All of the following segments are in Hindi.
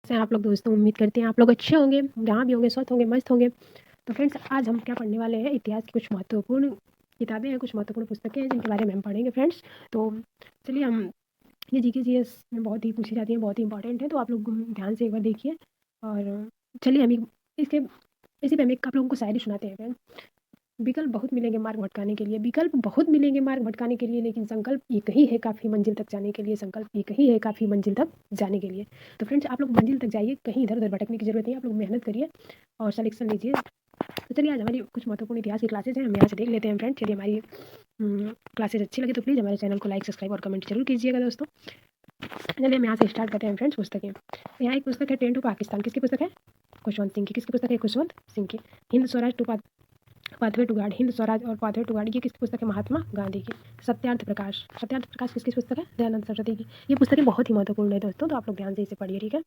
से आप लोग दोस्तों उम्मीद करते हैं आप लोग अच्छे होंगे, जहाँ भी होंगे स्वस्थ होंगे, मस्त होंगे। तो फ्रेंड्स आज हम क्या पढ़ने वाले हैं, इतिहास की कुछ महत्वपूर्ण किताबें हैं, कुछ महत्वपूर्ण पुस्तकें हैं जिनके बारे में हम पढ़ेंगे फ्रेंड्स। तो चलिए हम ये जीके जीएस में बहुत ही पूछी जाती है, बहुत ही इंपॉर्टेंट है, तो आप लोग ध्यान से एक बार देखिए। और चलिए इसके इसी पे हम एक आप लोगों को शायरी सुनाते हैं फ्रेंड। विकल्प बहुत मिलेंगे मार्ग भटकाने के लिए, विकल्प बहुत मिलेंगे मार्ग भटकाने के लिए, लेकिन संकल्प एक ही है काफ़ी मंजिल तक जाने के लिए, संकल्प एक ही है काफ़ी मंजिल तक जाने के लिए। तो फ्रेंड्स आप लोग मंजिल तक जाइए, कहीं इधर उधर भटकने की जरूरत नहीं है, आप लोग मेहनत करिए और सलेक्शन लीजिए। तो चलिए आज हमारी कुछ महत्वपूर्ण इतिहास की क्लासेज हैं, हम यहाँ से देख लेते हैं फ्रेंड्स। चलिए हमारी क्लासेज अच्छी लगे तो प्लीज़ हमारे चैनल को लाइक सब्सक्राइब और कमेंट जरूर कीजिएगा दोस्तों। चलिए हम यहाँ से स्टार्ट करते हैं फ्रेंड्स पुस्तकें। यहाँ एक पुस्तक है ट्रेन टू पाकिस्तान, किसकी पुस्तक है? खुशवंत सिंह की। किसकी पुस्तक है? खुशवंत सिंह की। Hind Swaraj to pathway to God, Hind Swaraj और पाथवे टू गार्ड ये किसकी पुस्तक है? महात्मा गांधी की। सत्यार्थ प्रकाश, सत्यार्थ प्रकाश किसकी पुस्तक है? दयानंद सरस्वती की। ये पुस्तकें बहुत ही महत्वपूर्ण है दोस्तों, तो आप लोग ध्यान से इसे पढ़िए, ठीक है।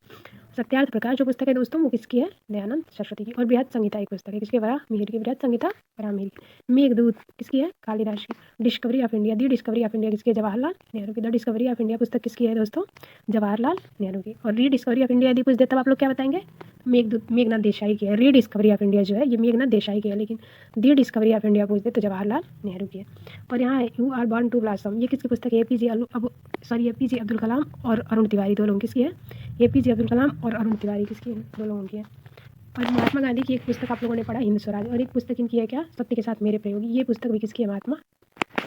सत्यार्थ प्रकाश जो पुस्तक है दोस्तों वो किसकी है? दयानंद सरस्वती की। और बृहद संहिता एक पुस्तक है, किसकी? वराहमिहिर की। बृहद संहिता वराहमिहिर की। मेघदूत किसकी है? कालिदास की। Discovery of India, the discovery of India किसकी है? जवाहरलाल नेहरू की। द डिस्कवरी ऑफ इंडिया पुस्तक किसकी है दोस्तों? जवाहरलाल नेहरू की। और री डिस्कवरी ऑफ इंडिया यदि पूछ दे तब आप लोग क्या बताएंगे? मेघनाथ देसाई की है। री डिस्कवरी ऑफ इंडिया जो है ये मेघनाथ देसाई की है, लेकिन दी डिस्कवरी ऑफ इंडिया पूछते तो जवाहरलाल नेहरू की है। और यहाँ you are born to blossom ये किसकी पुस्तक है? एपीजे अब्दुल कलाम और अरुण तिवारी, दो लोगों किसकी है? एपीजे अब्दुल कलाम और अरुण तिवारी किसकी है? दो लोगों की है। और महात्मा गांधी की एक पुस्तक आप लोगों ने पढ़ा, हिंद स्वराज, और एक पुस्तक इनकी है क्या? सत्य के साथ मेरे प्रयोग। ये पुस्तक भी किसकी है? महात्मा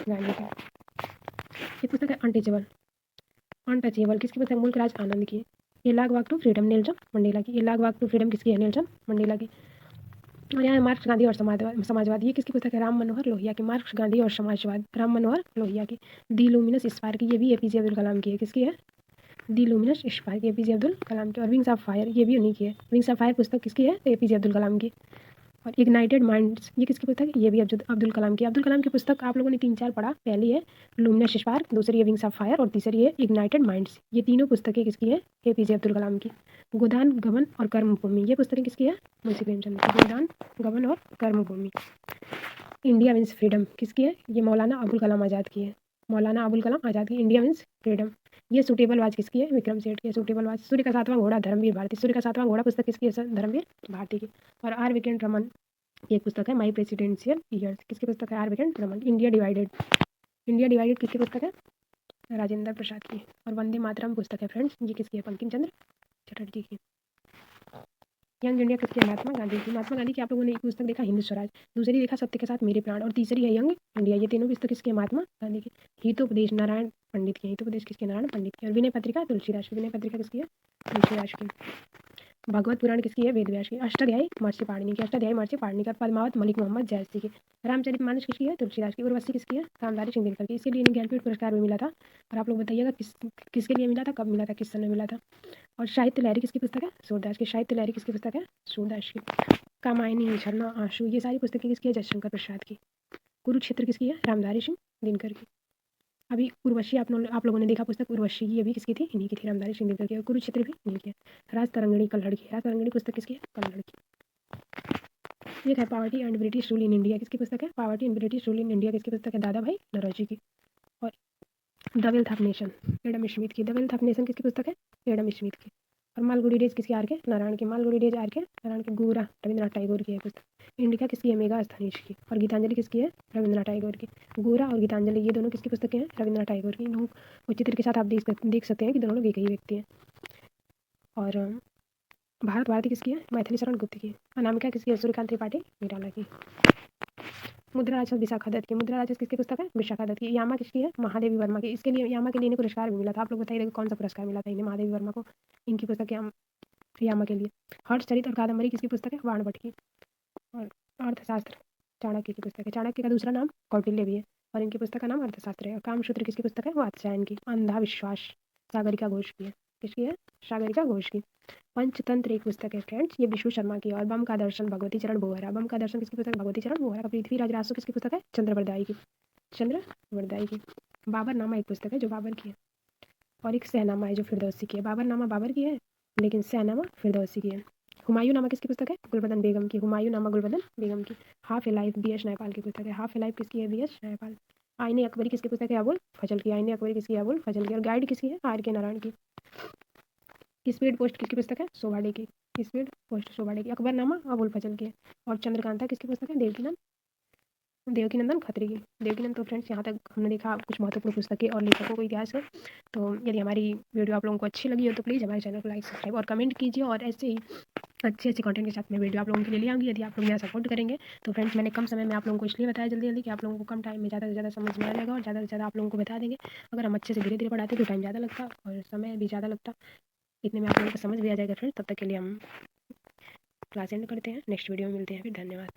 गांधी की। ये पुस्तक है अनटचेबल, अनटचेबल किसकी पुस्तक? मुल्क राज आनंद की। ये लाग वाक टू फ्रीडम, नेल्सन मंडेला की। ये लाग वाक टू फ्रीडम किसकी है? नेल्सन मंडेला की। और यहाँ मार्क्स गांधी और समाजवाद ये किसकी पुस्तक है? राम मनोहर लोहिया की। मार्क्स गांधी और समाजवाद, राम मनोहर लोहिया की। दी लुमिनस स्पार्क ये भी एपीजे अब्दुल कलाम की है, किसकी है? दी luminous spark APJ Abdul Kalam की। और विंग्स ऑफ फायर ये भी उन्हीं की है। विंग्स ऑफ फायर पुस्तक किसकी है? एपीजे अब्दुल कलाम की। और इग्नाइटेड माइंड्स ये किसकी पुस्तक है? ये भी अब्दुल कलाम की। अब्दुल कलाम की पुस्तक आप लोगों ने 3-4 पढ़ा। पहली है लुमिनस स्पार्क, दूसरी है विंग्स ऑफ फायर और तीसरी है इग्नाइटेड माइंड्स। ये तीनों पुस्तकें किसकी है? एपीजे अब्दुल कलाम की। गोदान गमन और कर्मभूमि ये पुस्तकें किसकी है? मुंशी प्रेमचंद की। गोदान गमन और कर्मभूमि। इंडिया मीन्स फ्रीडम किसकी है? ये मौलाना अबुल कलाम आज़ाद की है। मौलाना अबुल कलाम आज़ाद की। India means freedom. ये सूटेबल वाच किसकी है? विक्रम सेठ की। Suitable watch. सूर्य का सातवां घोड़ा धर्मवीर भारती। सूर्य का सातवां घोड़ा पुस्तक किसकी है? धर्मवीर भारती की। और आर विकेंट रमन ये पुस्तक है माई प्रेसिडेंशियल ईयर्स, किसकी पुस्तक है? आर विकेंट Raman. India divided, India divided किसकी पुस्तक है? राजेंद्र प्रसाद की। और वंदे मातरम पुस्तक है फ्रेंड्स, ये किसकी है? बंकिम चंद्र चटर्जी की। यंग इंडिया किसकी है? महात्मा गांधी की। महात्मा गांधी की आप लोगों ने एक पुस्तक देखा हिंद स्वराज, दूसरी देखा सत्य के साथ मेरे प्राण, और तीसरी है यंग इंडिया। ये तीनों पुस्तक किसकी है? महात्मा गांधी की। हितोपदेश नारायण पंडित की। हितोपदेश किसकी? नारायण पंडित की। और विनय पत्रिका तुलसीदास की। विनय पत्रिका किसकी है? तुलसीदास की। भागवत पुराण किसकी है? वेदव्यास की। अष्टाध्यायी महर्षि पाणिनि की। अष्टाध्यायी महर्षि पाणिनि का। पद्मावत मलिक मोहम्मद जैसी की। रामचरितमानस किसकी है? तुलसीदास की। उर्वशी किसकी है? रामधारी सिंह दिनकर की। इसके लिए इन्हें ज्ञानपीठ पुरस्कार भी मिला था। और आप लोग बताइएगा किसके लिए मिला था, कब मिला था, किस समय मिला था। और साहित्य लहरी किसकी पुस्तक है? सूरदास की। साहित्य लहरी किसकी पुस्तक है? सूरदास की। कामायनी, झरना, आंसू ये सारी पुस्तकें किसकी है? जयशंकर प्रसाद की। कुरुक्षेत्र किसकी है? रामधारी सिंह दिनकर की। अभी उर्वशी आप लोगों ने देखा पुस्तक उर्वशी, ये भी किसकी थी? इन्हीं की थी, रामधारी सिंह दिनकर की। और कुरुक्षेत्र भी इन्हीं की है। राज तरंगिणी कल्हड़ की। राज तरंगिणी पुस्तक किसकी है? कल्हड़ की। एक है poverty and British rule in India, किसकी पुस्तक है? Poverty and British rule in India किसकी पुस्तक है? दादा भाई नौरोजी की। और the wealth of nation Adam Smith की। द वेल्थ ऑफ नेशन किसकी पुस्तक है? एडम स्मिथ की। और मालगुडी डेज किसकी? आर के नारायण की। मालगुडी डेज आर के नारायण की। गोरा रविंद्रनाथ टैगोर की है पुस्तक। इंडिका किसकी है? मेघा स्थानीश की। और गीतांजलि किसकी है? रविंद्रनाथ टैगोर की। गोरा और गीतांजलि ये दोनों किसकी पुस्तकें हैं? रविंद्रनाथ टैगोर की। इन चित्र के साथ आप देख सकते हैं कि दोनों लोग एक ही व्यक्ति हैं। और भारत भारती किसकी है? मैथिली शरण गुप्त की। अनामिका किसकी है? सूर्यकांत त्रिपाठी निराला की। मुद्रा राक्षस विशाखा दत्त की। मुद्रा राक्षस किसकी पुस्तक है? विशाखा दत्त की। यामा किसकी है? महादेवी वर्मा की। इसके लिए यामा के लिए इन्हें पुरस्कार भी मिला था। आप लोग बताइए कौन सा पुरस्कार मिला था इन्हें, महादेवी वर्मा को, इनकी पुस्तक यामा के लिए। हर्षचरित और कादम्बरी किसकी पुस्तक है? वाणभट्ट की। और अर्थशास्त्र चाणक्य की पुस्तक है। चाणक्य का दूसरा नाम कौटिल्य भी है, और इनकी पुस्तक का नाम अर्थशास्त्र है। और कामसूत्र किसकी पुस्तक है? वात्स्यायन की। अंधा विश्वास सागरिका घोष की है। किसकी है? सागरिका घोष की। पंचतंत्र एक पुस्तक है फ्रेंड्स, ये विष्णु शर्मा की। और बम का दर्शन भगवती चरण बोहरा। बम का दर्शन किसकी पुस्तक? भगवती चरण बोहरा का। पृथ्वीराज रासो किसकी पुस्तक है? चंद्रवरदाई की। चंद्रवरदाई की। बाबर नामा एक पुस्तक है जो बाबर की है, और एक सहनामा है जो फिरदौसी की है। बाबर नामा बाबर की है, लेकिन सहनामा फिरदौसी की है। हुमायूं नामा किसकी पुस्तक है? गुलबदन बेगम की। हुमायूं नामा गुलबदन बेगम की। Half a life B S Naipaul की पुस्तक है। हाफ ए लाइफ किसकी है? B S Naipaul. Aine Akbari किसकी पुस्तक है? अबुल फजल की। आईने अकबरी किसकी है? अबुल फजल की। और गाइड किसकी है? आर के नारायण की। स्पीड पोस्ट किसकी पुस्तक है? सोभाडे की। स्पीड पोस्ट सोभाडे की। अकबरनामा अबुल फजल की है। और चंद्रकांता किसकी पुस्तक है? देवकीनंदन खत्री की। देवकीनंदन। तो फ्रेंड्स यहाँ तक हमने देखा कुछ महत्वपूर्ण पुस्तकें और लेखकों को इतिहास में। तो यदि हमारी वीडियो आप लोगों को अच्छी लगी हो तो प्लीज़ हमारे चैनल को लाइक सब्सक्राइब और कमेंट कीजिए, और ऐसे ही अच्छे अच्छे कंटेंट के साथ मैं वीडियो आप लोगों के लिए ले आऊँगी यदि आप लोग मेरा सपोर्ट करेंगे। तो फ्रेंड्स मैंने कम समय में आप लोगों को इसलिए बताया जल्दी जल्दी कि आप लोगों को कम टाइम में ज़्यादा से ज़्यादा समझ में आ जाएगा और ज़्यादा से ज़्यादा आप लोगों को बता देंगे। अगर हम अच्छे से धीरे धीरे पढ़ाते तो टाइम ज़्यादा लगता और समय भी ज़्यादा लगता, इतने में आप लोगों को समझ भी आ जाएगा फ्रेंड्स। तब तक के लिए हम क्लास एंड करते हैं, नेक्स्ट वीडियो में मिलते हैं, फिर धन्यवाद।